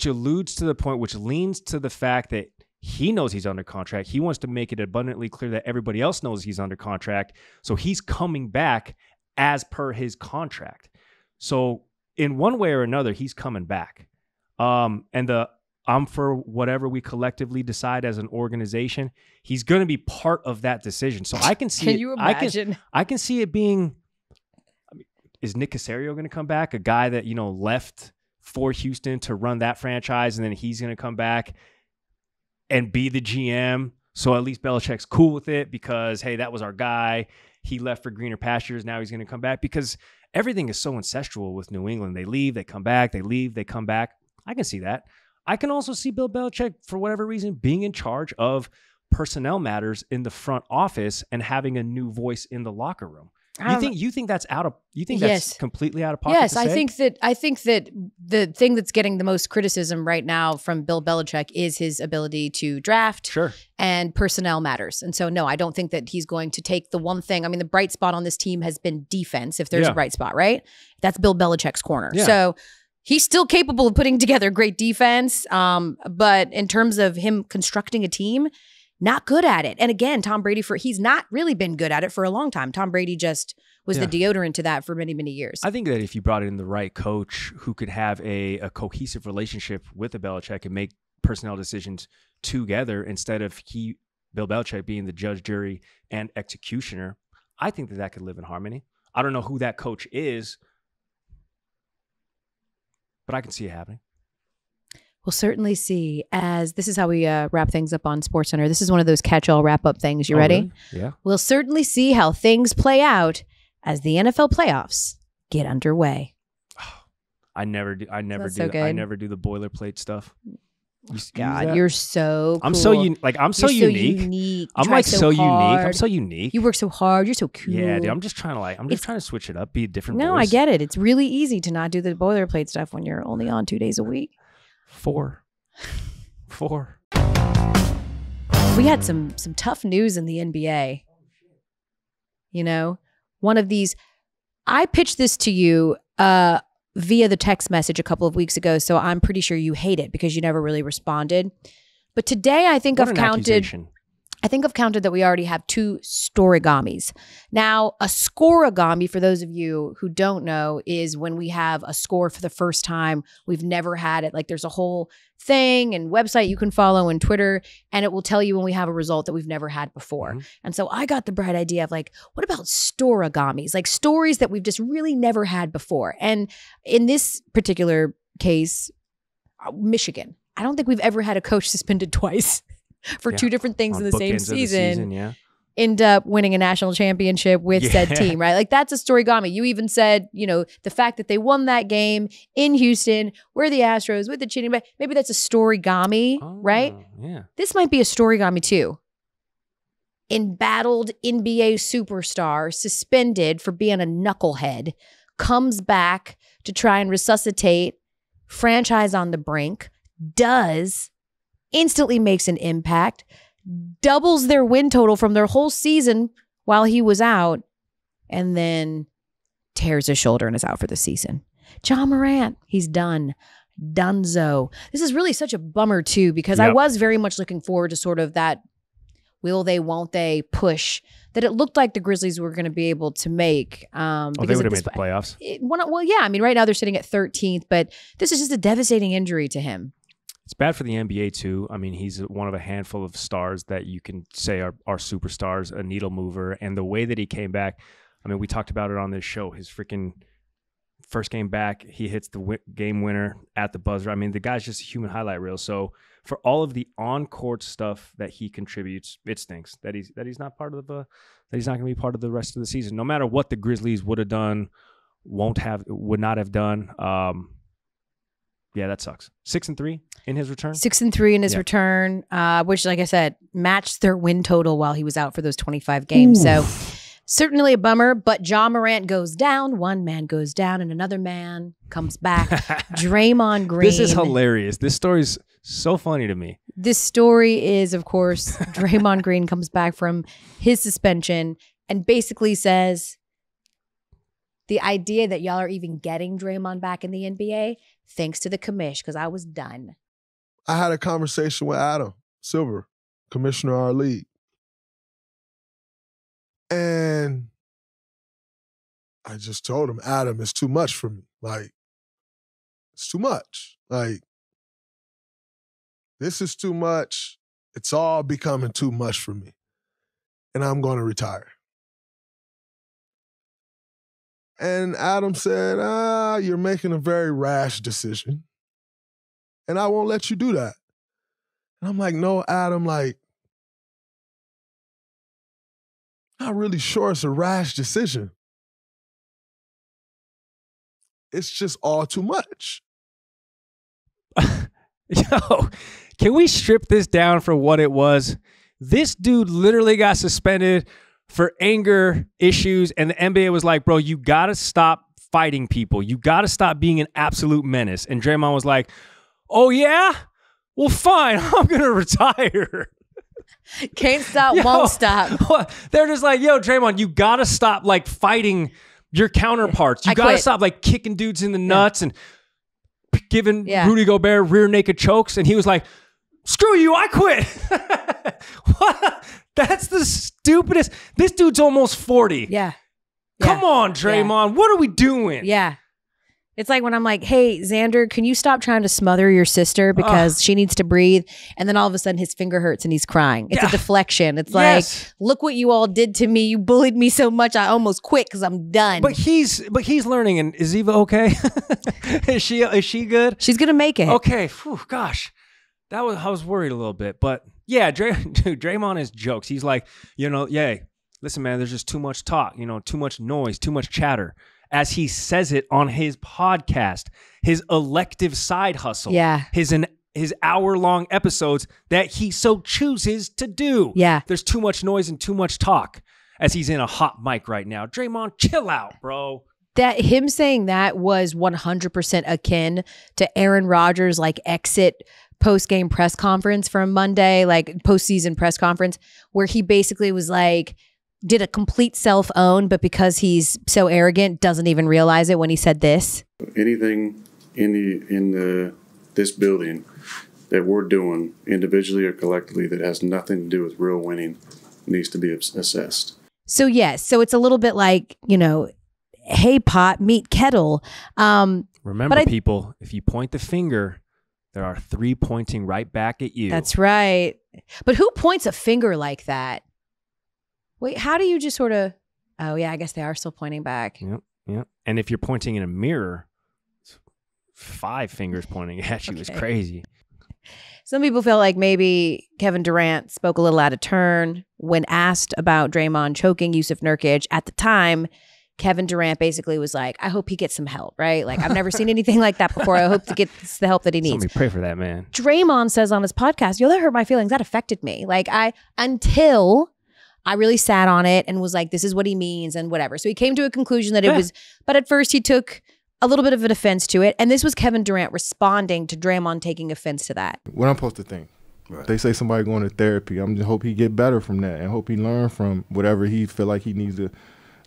S2: alludes to the point, which leans to the fact that he knows he's under contract. He wants to make it abundantly clear that everybody else knows he's under contract. So he's coming back as per his contract. So in one way or another, he's coming back. And I'm for whatever we collectively decide as an organization, he's going to be part of that decision. So I can see
S5: Can you imagine?
S2: I can see it being, is Nick Caserio going to come back? A guy that, left for Houston to run that franchise, and then he's going to come back and be the GM. So at least Belichick's cool with it because, hey, that was our guy. He left for greener pastures. Now he's going to come back because everything is so incestual with New England. They leave, they come back, they leave, they come back. I can see that. I can also see Bill Belichick, for whatever reason, being in charge of personnel matters in the front office and having a new voice in the locker room. You think that's that's completely out of pocket?
S5: Yes, I think that the thing that's getting the most criticism right now from Bill Belichick is his ability to draft and personnel matters. And so no, I don't think that he's going to take the one thing. I mean, the bright spot on this team has been defense, if there's a bright spot, right? That's Bill Belichick's corner. Yeah. So he's still capable of putting together great defense. But in terms of him constructing a team, not good at it. And again, Tom Brady, he's not really been good at it for a long time. Tom Brady just was the deodorant to that for many, many years.
S2: I think that if you brought in the right coach who could have a cohesive relationship with the Belichick and make personnel decisions together instead of Bill Belichick being the judge, jury, and executioner, I think that could live in harmony. I don't know who that coach is, but I can see it happening.
S5: We'll certainly see. As this is how we wrap things up on SportsCenter. This is one of those catch-all wrap-up things. You ready?
S2: Really? Yeah.
S5: We'll certainly see how things play out as the NFL playoffs get underway.
S2: I never do. I never
S5: so
S2: do the boilerplate stuff.
S5: God, you're so cool.
S2: I'm so unique. I'm so unique. I'm like so unique. I'm so unique.
S5: You work so hard. You're so cool.
S2: Yeah, dude. I'm just trying to switch it up, be a different voice.
S5: No, I get it. It's really easy to not do the boilerplate stuff when you're only on 2 days a week.
S2: 4.
S5: We had some tough news in the NBA. You know, one of these, I pitched this to you via the text message a couple of weeks ago, so I'm pretty sure you hate it because you never really responded. But today I think I've counted that we already have 2 storigamis. Now, a scorigami, for those of you who don't know, is when we have a score for the first time. We've never had it. Like, there's a whole thing and website you can follow and Twitter, and it will tell you when we have a result that we've never had before. Mm-hmm. And so I got the bright idea of like, what about storigamis? Like stories that we've just really never had before. And in this particular case, Michigan. I don't think we've ever had a coach suspended twice for 2 different things in the same season, end up winning a national championship with said team, right? Like that's a storygami. You even said, you know, the fact that they won that game in Houston, where the Astros with the cheating, maybe that's a storygami, right?
S2: Yeah.
S5: This might be a storygami too. Embattled NBA superstar suspended for being a knucklehead comes back to try and resuscitate franchise on the brink, instantly makes an impact, doubles their win total from their whole season while he was out, and then tears his shoulder and is out for the season. Ja Morant, he's done. Dunzo. This is really such a bummer too, because I was very much looking forward to sort of that will they, won't they push that it looked like the Grizzlies were going to be able to make.
S2: They would have made the playoffs.
S5: I mean, right now they're sitting at 13th, but this is just a devastating injury to him.
S2: It's bad for the NBA too. I mean, he's one of a handful of stars that you can say are superstars, a needle mover. And the way that he came back, I mean, we talked about it on this show. His freaking first game back, he hits the game winner at the buzzer. I mean, the guy's just a human highlight reel. So for all of the on-court stuff that he contributes, it stinks that he's not part of that he's not going to be part of the rest of the season. No matter what the Grizzlies would have done, would not have done. Yeah, that sucks. 6-3 in his return.
S5: 6-3 in his return, which, like I said, matched their win total while he was out for those 25 games. Ooh. So certainly a bummer. But Ja Morant goes down, one man goes down, and another man comes back. Draymond Green.
S2: This is hilarious. This story's so funny to me.
S5: This story is, of course, Draymond Green comes back from his suspension and basically says, the idea that y'all are even getting Draymond back in the NBA, thanks to the commish, because I was done.
S6: I had a conversation with Adam Silver, commissioner of our league. And I just told him, Adam, it's too much for me. Like, it's too much. Like, this is too much. It's all becoming too much for me. And I'm going to retire. And Adam said, you're making a very rash decision. And I won't let you do that. And I'm like, no, Adam, like, not really sure it's a rash decision. It's just all too much.
S2: Yo, can we strip this down for what it was? This dude literally got suspended for anger issues, and the NBA was like, bro, you got to stop fighting people. You got to stop being an absolute menace. And Draymond was like, oh, yeah? Well, fine. I'm going to retire.
S5: Can't stop, won't stop.
S2: They're just like, yo, Draymond, you got to stop, like, fighting your counterparts. You got to stop, like, kicking dudes in the nuts and giving Rudy Gobert rear naked chokes. And he was like, screw you, I quit. What? That's the stupidest. This dude's almost 40.
S5: Yeah.
S2: Come on, Draymond. What are we doing?
S5: Yeah.
S1: It's like when I'm like, hey, Xander, can you stop trying to smother your sister because she needs to breathe? And then all of a sudden his finger hurts and he's crying. It's a deflection. It's like, look what you all did to me. You bullied me so much I almost quit because I'm done.
S2: But he's learning. And is Eva okay? Is she good?
S1: She's going to make it.
S2: Okay. Whew, gosh. I was worried a little bit. But yeah, Draymond is jokes. He's like, listen, man, there's just too much talk, too much noise, too much chatter. As he says it on his podcast, his elective side hustle, his hour-long episodes that he so chooses to do.
S1: Yeah.
S2: There's too much noise and too much talk as he's in a hot mic right now. Draymond, chill out, bro.
S1: That him saying that was 100% akin to Aaron Rodgers' exit post-game press conference from Monday, postseason press conference, where he basically was did a complete self-own, but because he's so arrogant, doesn't even realize it when he said this.
S7: Anything in this building that we're doing individually or collectively that has nothing to do with real winning needs to be assessed.
S1: So yes, so it's a little bit like, hey pot, meet kettle.
S2: Remember, people, if you point the finger, there are 3 pointing right back at you.
S1: That's right. But who points a finger like that? Wait, how do you just sort of... Oh, yeah, I guess they are still pointing back.
S2: Yep. And if you're pointing in a mirror, 5 fingers pointing at you is crazy.
S1: Some people feel like maybe Kevin Durant spoke a little out of turn when asked about Draymond choking Yusuf Nurkic. At the time, Kevin Durant basically was like, I hope he gets some help, right? I've never seen anything like that before. I hope to get the help that he needs.
S2: Somebody pray for that, man.
S1: Draymond says on his podcast, that hurt my feelings. That affected me. Until I really sat on it and was like, this is what he means and whatever. So he came to a conclusion that it was, but at first he took a little bit of an offense to it. And this was Kevin Durant responding to Draymond taking offense to that.
S6: What I'm supposed to think. Right. They say somebody going to therapy. I'm just hope he get better from that and hope he learn from whatever he feel like he needs to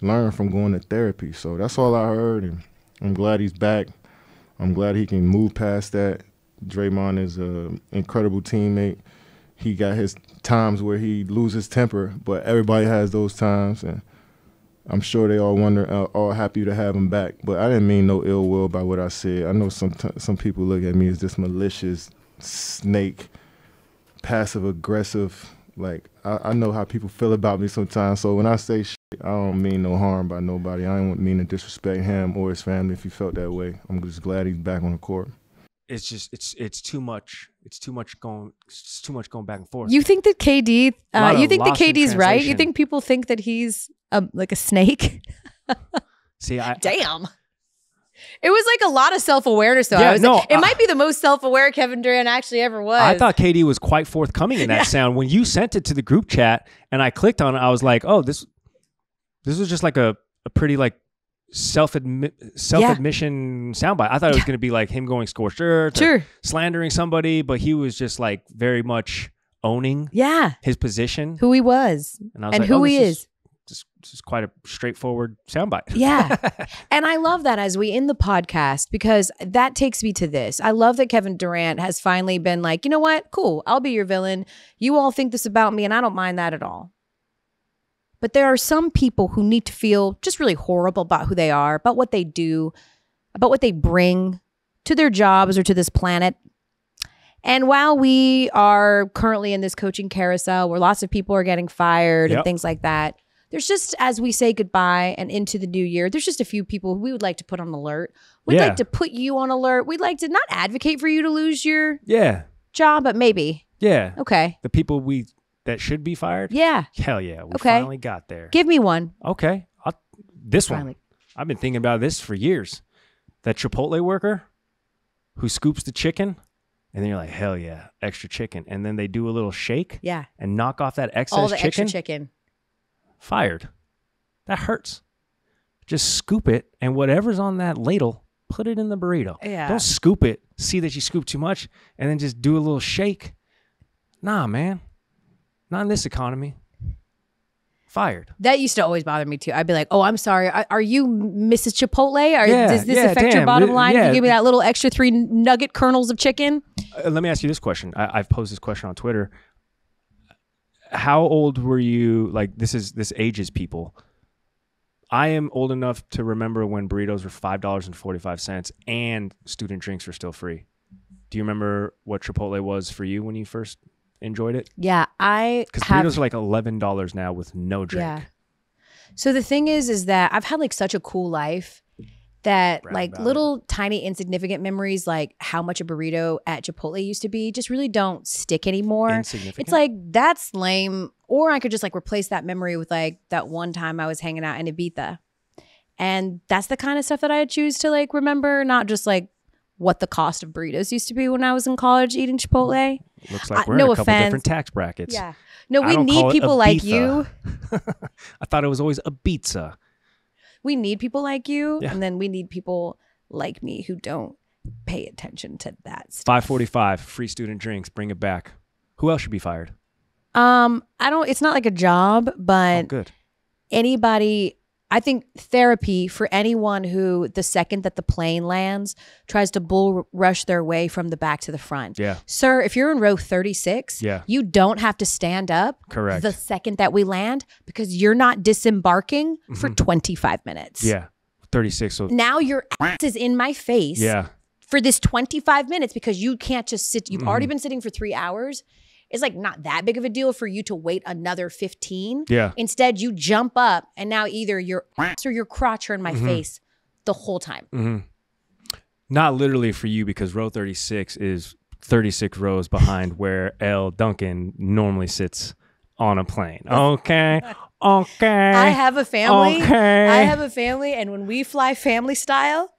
S6: learn from going to therapy. So that's all I heard, and I'm glad he's back. I'm glad he can move past that. Draymond is an incredible teammate. He got his times where he loses temper, but everybody has those times, and I'm sure they all all happy to have him back. But I didn't mean no ill will by what I said. I know some people look at me as this malicious snake, passive aggressive. I know how people feel about me sometimes. So when I say shit, I don't mean no harm by nobody. I don't mean to disrespect him or his family if he felt that way. I'm just glad he's back on the court.
S2: It's just it's too much. It's too much going back and forth.
S1: You think that KD? You think that KD's right? You think people think that he's like a snake?
S2: See,
S1: damn. It was a lot of self-awareness, though.
S2: Yeah,
S1: it might be the most self-aware Kevin Durant actually ever was.
S2: I thought KD was quite forthcoming in that sound. When you sent it to the group chat and I clicked on it, I was like, oh, this was just a pretty self-admission soundbite. I thought it was going to be him going scorched earth, or slandering somebody, but he was just very much owning his position,
S1: who he was, and who he is.
S2: This is quite a straightforward soundbite.
S1: Yeah. And I love that as we end the podcast, because that takes me to this. I love that Kevin Durant has finally been like, you know what? Cool. I'll be your villain. You all think this about me, and I don't mind that at all. But there are some people who need to feel just really horrible about who they are, about what they do, about what they bring to their jobs or to this planet. And while we are currently in this coaching carousel where lots of people are getting fired and things like that, there's just, as we say goodbye and into the new year, there's just a few people who we would like to put on alert. We'd like to put you on alert. We'd like to not advocate for you to lose your job, but maybe.
S2: Yeah.
S1: Okay.
S2: The people that should be fired?
S1: Yeah.
S2: Hell yeah. We finally got there.
S1: Give me one.
S2: Okay. This one. I've been thinking about this for years. That Chipotle worker who scoops the chicken, and then you're like, hell yeah, extra chicken. And then they do a little shake and knock off that excess
S1: all the
S2: chicken.
S1: Extra chicken.
S2: Fired. That hurts. Just scoop it, and whatever's on that ladle, put it in the burrito.
S1: Yeah.
S2: Don't scoop it, see that you scoop too much, and then just do a little shake. Nah, man. Not in this economy. Fired.
S1: That used to always bother me too. I'd be like, oh, I'm sorry. Are you Mrs. Chipotle? Does this affect your bottom line? Can you give me that little extra 3 nugget kernels of chicken?
S2: Let me ask you this question. I've posed this question on Twitter. How old were you? This ages people. I am old enough to remember when burritos were $5.45 and student drinks were still free. Do you remember what Chipotle was for you when you first enjoyed it?
S1: Yeah,
S2: because burritos are like $11 now with no drink.
S1: Yeah. So the thing is that I've had like such a cool life that like little tiny insignificant memories, like how much a burrito at Chipotle used to be, just really don't stick anymore.
S2: Insignificant?
S1: It's like, that's lame. Or I could just like replace that memory with like that one time I was hanging out in Ibiza. And that's the kind of stuff that I choose to like remember, not just like what the cost of burritos used to be when I was in college eating Chipotle.
S2: Looks like we're in a couple different tax brackets.
S1: Yeah. No, we need people like you.
S2: I thought it was always a pizza.
S1: We need people like you, and then we need people like me who don't pay attention to that stuff.
S2: 5:45, free student drinks, bring it back. Who else should be fired?
S1: It's not like a job, but
S2: good.
S1: Anybody, I think therapy for anyone who the second that the plane lands tries to bull rush their way from the back to the front.
S2: Yeah.
S1: Sir, if you're in row 36, you don't have to stand up the second that we land because you're not disembarking for 25 minutes.
S2: Yeah. 36. So
S1: now your ass is in my face for this 25 minutes because you can't just sit. You've already been sitting for 3 hours. It's like not that big of a deal for you to wait another 15.
S2: Yeah.
S1: Instead, you jump up and now either your ass or your crotch are in my face the whole time.
S2: Not literally for you because row 36 is 36 rows behind where Elle Duncan normally sits on a plane. Okay.
S1: I have a family.
S2: Okay.
S1: I have a family. And when we fly family style,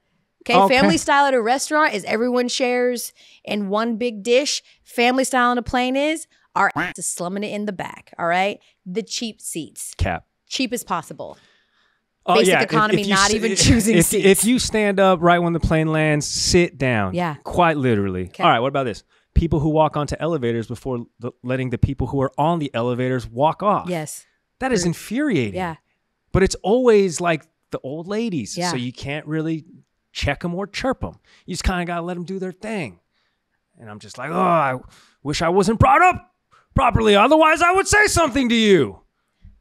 S1: family style at a restaurant is everyone shares in one big dish. Family style on a plane is our ass is slumming it in the back. All right. The cheap seats.
S2: Cap.
S1: Cheap as possible.
S2: Oh,
S1: Basic economy, not even choosing seats.
S2: If you stand up right when the plane lands, sit down.
S1: Yeah.
S2: Quite literally. All right. What about this? People who walk onto elevators before letting the people who are on the elevators walk off.
S1: Yes.
S2: That is infuriating.
S1: Yeah.
S2: But it's always like the old ladies.
S1: Yeah.
S2: So you can't really check them or chirp them. You just kind of got to let them do their thing. And I'm just like, oh, I wish I wasn't brought up properly. Otherwise, I would say something to you.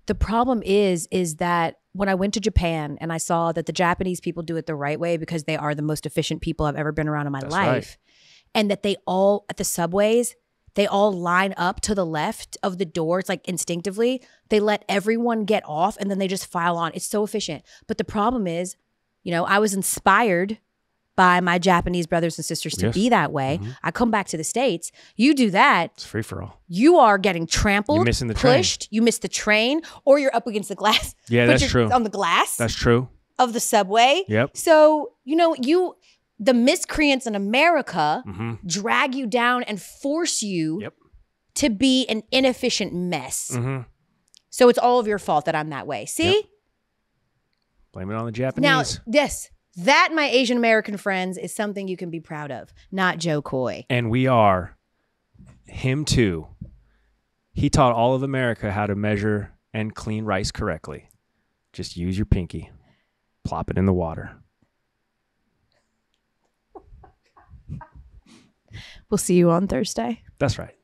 S1: The problem is that when I went to Japan and I saw that the Japanese people do it the right way because they are the most efficient people I've ever been around in my life. Right. And that they all, at the subways, they all line up to the left of the doors, like instinctively. They let everyone get off and then they just file on. It's so efficient. But the problem is, I was inspired by my Japanese brothers and sisters to be that way. I come back to the States. You do that.
S2: It's free for all.
S1: You are getting trampled,
S2: you're missing the
S1: pushed.
S2: Train.
S1: You miss the train or you're up against the glass.
S2: Yeah, that's true.
S1: On the glass.
S2: That's true.
S1: Of the subway.
S2: Yep.
S1: So, the miscreants in America drag you down and force you to be an inefficient mess. So it's all of your fault that I'm that way. See?
S2: Yep. Blame it on the Japanese.
S1: Now, yes, that, my Asian American friends, is something you can be proud of, not Joe Coy.
S2: And we are him too. He taught all of America how to measure and clean rice correctly. Just use your pinky. Plop it in the water.
S1: We'll see you on Thursday.
S2: That's right.